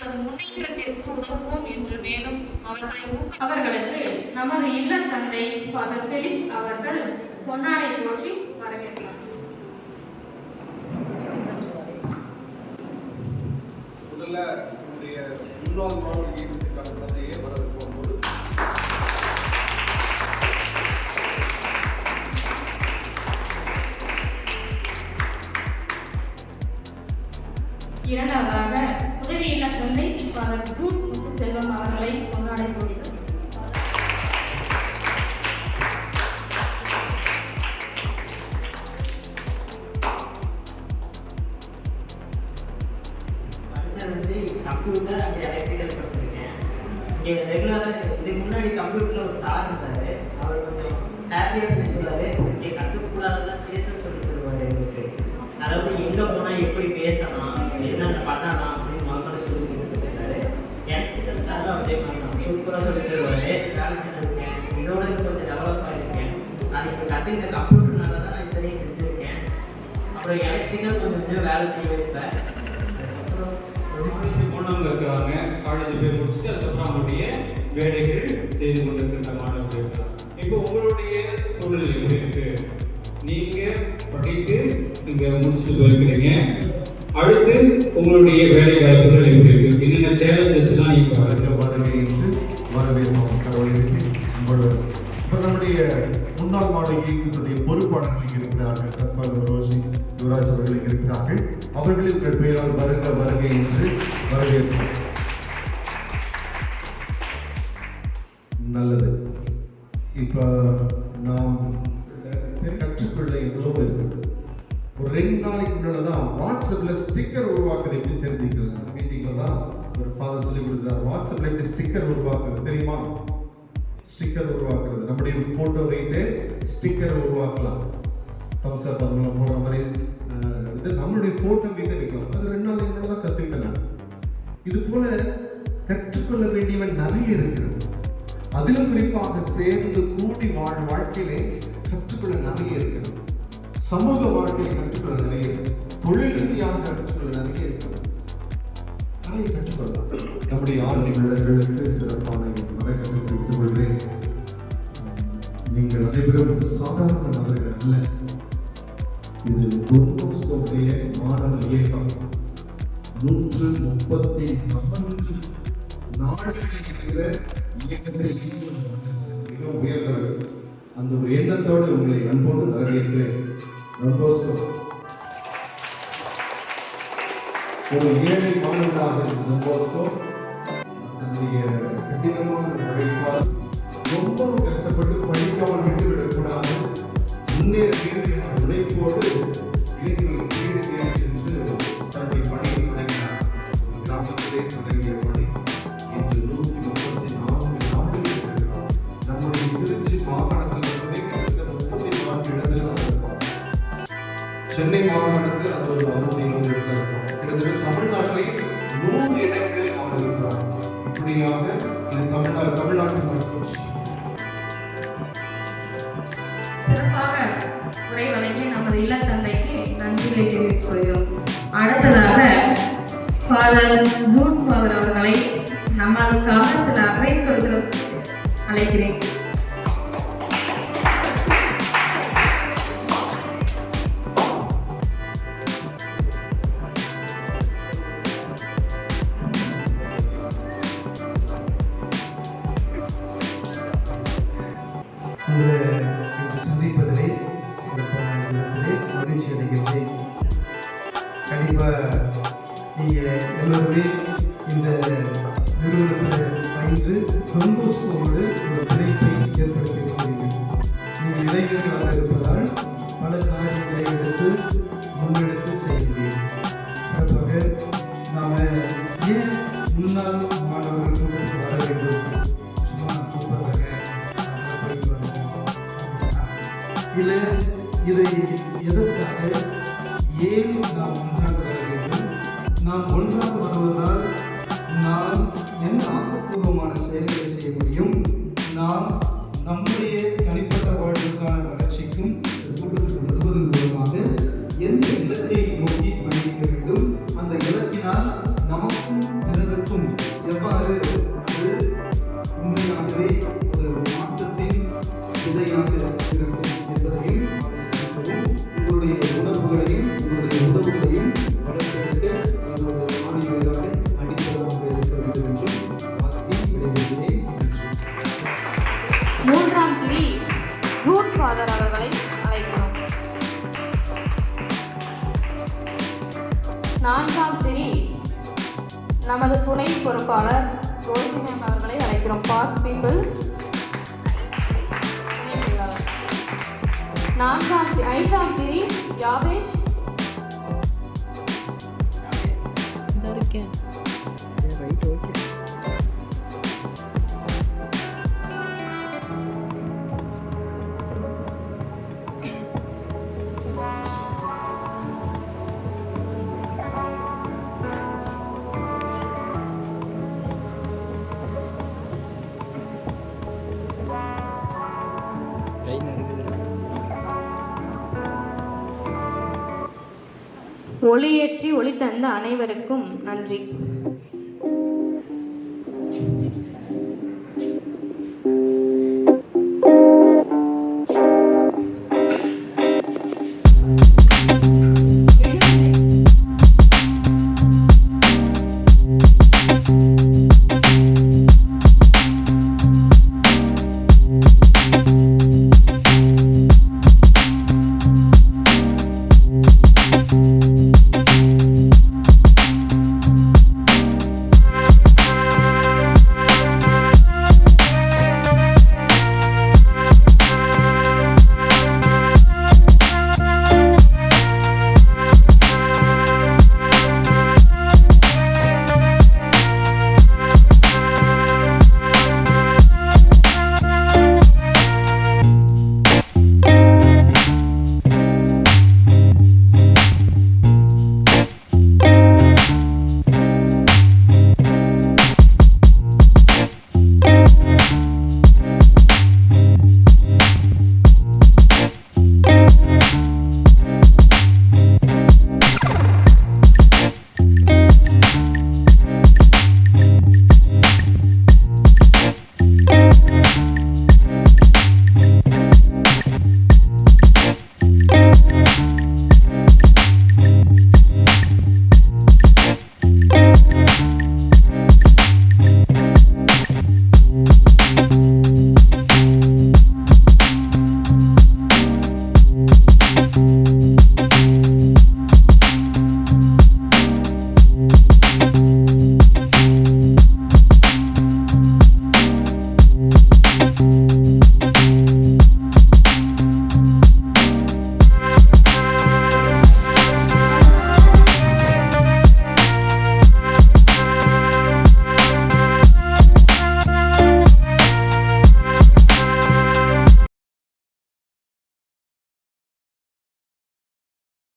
அவர்களது முன்னேற்றத்திற்கு உதவுவோம் என்று மேலும் அவர்களுக்கு நமது இல்ல தந்தை ஃபாதர் ஃபெலிக்ஸ் அவர்கள் பொன்னாடை போற்றி வரவேற்றார். முதல்ல நம்முடைய முன்னாள் மாணவர் இயக்கத்திற்கான குழந்தையை வரவேற்போம். இரண்டாவதாக உதவி இல்ல தந்தை ஃபாதர் ஜூட் செல்வம் அவர்களை கொண்டாடை போடுகிறார். கம்ப்யூட்டர் அங்கே எலக்ட்ரிக்கல் படிச்சிருக்கேன். இங்கே ரெகுலராக இதுக்கு முன்னாடி கம்ப்யூட்டரில் ஒரு சார் இருந்தார். அவர் கொஞ்சம் ஹாப்பியாக பேசுவார். இங்கே கற்றுக்கூடாதெல்லாம் சேர்த்து சொல்லி தருவார் எங்களுக்கு. அதாவது எங்கே போனால் எப்படி பேசலாம், என்னென்ன பண்ணலாம் அப்படின்னு மக்கள் சொல்லி கொடுத்துட்டு இருந்தார். எலக்ட்ரிக்கல் சாரும் அப்படியே பண்ணலாம், சூப்பராக சொல்லி தருவார். வேலை செஞ்சுருக்கேன். இதோட கொஞ்சம் டெவலப் ஆகிருக்கேன். அது இப்போ கற்றுக்கிட்ட கம்ப்யூட்டர்னால தான் நான் இத்தனையும் செஞ்சுருக்கேன். அப்புறம் எலக்ட்ரிக்கல் கொஞ்சம் வேலை செய்ய வைப்பேன். மாணவர்கள் இருக்கிறாங்க, காலேஜ் போய் முடிச்சுட்டு அதுக்கப்புறம் அவங்களுடைய வேலைகள் செய்து கொண்டிருக்கின்ற மாணவர்கள் இருக்கலாம். இப்போ உங்களுடைய சூழ்நிலை எப்படி இருக்கு? நீங்க படித்து இங்க முடிச்சுட்டு போயிருக்கிறீங்க. அடுத்து உங்களுடைய வேலை வாய்ப்புகள் எப்படி இருக்கு? என்னென்ன சேலஞ்சஸ்லாம் நீங்க வருகை என்று வரவேற்போம். கடவுளுக்கு இப்போ நம்முடைய முன்னாள் மாணவர் இயக்கத்தினுடைய பொறுப்பாளர்கள் இருக்கிறார்கள். தற்போது ரோஷி யுவராஜ் அவர்கள் இருக்கிறார்கள். அவர்களுக்கு பெயரால் வருகை என்று வரவேற்போம். நல்லது. இப்போ நாம் கற்றுக்கொள்ள இவ்வளவு இருக்கு. ஒரு 2 நாளைக்கு முன்னால தான் வாட்ஸ்அப்ல ஸ்டிக்கர் உருவாக்குறது எப்படி தெரிஞ்சுக்கிறது. அந்த மீட்டிங்ல தான் ஒரு ஃபாதர் சொல்லி கொடுத்தார். வாட்ஸ்அப்ல எப்படி ஸ்டிக்கர் உருவாக்குறது தெரியுமா? ஸ்டிக்கர் உருவாக்குறது, நம்முடைய போட்டோ வைத்து ஸ்டிக்கர் உருவாக்கலாம். தம்ஸ் அப் அதெல்லாம் போடுற மாதிரி நம்மளுடைய போட்டோ வைத்து வைக்கலாம். அது 2 நாளைக்கு முன்னால தான் கத்துக்கிட்டேன் நான். இது போல கற்றுக்கொள்ள வேண்டியவன் நிறைய இருக்கிறது. அதிலும் குறிப்பாக சேர்ந்து கூடி வாழ்க்கையிலே கற்றுக்கொள்ள நிறைய இருக்கிறது. சமூக வாழ்க்கையில் கற்றுக்கொள்ள நிறைய இருக்கு. தொழில் ரீதியாக கற்றுக்கொள்ள நிறைய இருக்கிறது. நிறைய கற்றுக்கொள்ளலாம். நம்முடைய ஆண்டி உள்ளர்களுக்கு சிறப்பான வணக்கத்தை தெரிவித்துக் கொள்கிறேன். நீங்கள் அனைவரும் சாதாரண நபர்கள் அல்ல. இது தொன்போஸ்கோவுடைய மாணவர் இயக்கம் 134 நாடுகளில் இருக்கிற இயக்கத்தை மிக உயர்ந்தவர். அந்த ஒரு எண்ணத்தோடு உங்களை அன்போடு வரவேற்கிறேன். ஒரு ஏழை மாணவனாக டொன்போஸ்கோ தன்னுடைய கடினமான உழைப்பால் ரொம்ப கஷ்டப்பட்டு படிக்காமல் விட்டுவிடக்கூடாது, முன்னேற வேண்டும் என்ற உழைப்போடு இளைஞர்களுக்கு வீடு தேடி சென்று தன்னுடைய பணியை தொடங்கினார். கிராமத்திலே தொடங்கிய பணி இன்று 134 நாடுகளில் இருக்கிறார். நம்முடைய திருச்சி மாகாணத்தில் மட்டுமே கிட்டத்தட்ட 34 இடத்துல இருப்போம். சென்னை மாகாணத்தில் அது ஒரு 60 கிலோமீட்டர் இருக்கும். கிட்டத்தட்ட தமிழ்நாட்டிலே 100 இடங்களில் அவர் இருக்கிறார். இப்படியாக இது தமிழ்நாட்டில் மட்டும் சிறப்பாக உரை வழங்கி நமது இல்ல தந்தைக்கு நன்றிகளை தெரிவித்துக் கொள்கிறோம். அடுத்ததாக ஃபாதர் ஜூட் ஃபாதர் அவர்களை நம்மளுக்காக சில அட்வைஸ் கொடுத்து அழைக்கிறேன். உங்களை இன்று சந்திப்பதிலே சிறப்பான இடத்திலே மகிழ்ச்சி அடைகின்றேன். கண்டிப்பாக நீங்கள் எல்லோருமே இந்த நிறுவனத்தில் பயின்று டொன்போஸ்கோவோடு ஒரு பிணைப்பை ஏற்படுத்தியிருக்கிறீர்கள். நீங்கள் இளைஞர்களாக இருப்பதால் பல காரியங்களை எடுத்து முன்னெடுத்து செய்ய முடியும். சிறப்பாக நாம் ஏன் முன்னாள் மாணவர்கள் கூட்டத்துக்கு வர வேண்டும், சும்மா கூப்பிடுறாங்க இல்லை, இதை எதற்காக, ஏன் நாம் ஒன்றாக வர வேண்டும், நாம் ஒன்றாக வருவதால் நாம் என்ன ஆக்கப்பூர்வமான செயல்களை செய்ய முடியும், நாம் நம்முடைய தனிப்பட்ட வாழ்வுக்கான வளர்ச்சிக்கும் கூட்டத்துக்கு வருவதன் மூலமாக எந்த இலக்கை நோக்கி பயணிக்க வேண்டும், அந்த இலக்கினால் நமக்கும் பிறருக்கும் எவ்வாறு அது உண்மையாகவே ஒரு மாற்றத்தின் விதையாக இருக்கும் என்பதையும் ஆலோசிக்கவும் உங்களுடைய உணர்வுகளையும் உங்களுடைய உறவுகளையும் வளர்த்தெடுக்க அது ஒரு ஆணிவேராக அடித்தளமாக இருக்க வேண்டும் என்றும் வாழ்த்தி விடைபெறுகிறேன். மூன்றாம் திரி ஜூட் ஃபாதர் அவர்களை அழைக்கிறோம். நான்காம் திரி நமது துணை பொறுப்பாளர் ரோசிமேம் அவர்களை அழைக்கிறோம். Past people. ஐந்தாம் திரி யாவேஷ். ஒளியேற்றி ஒளி தந்த அனைவருக்கும் நன்றி.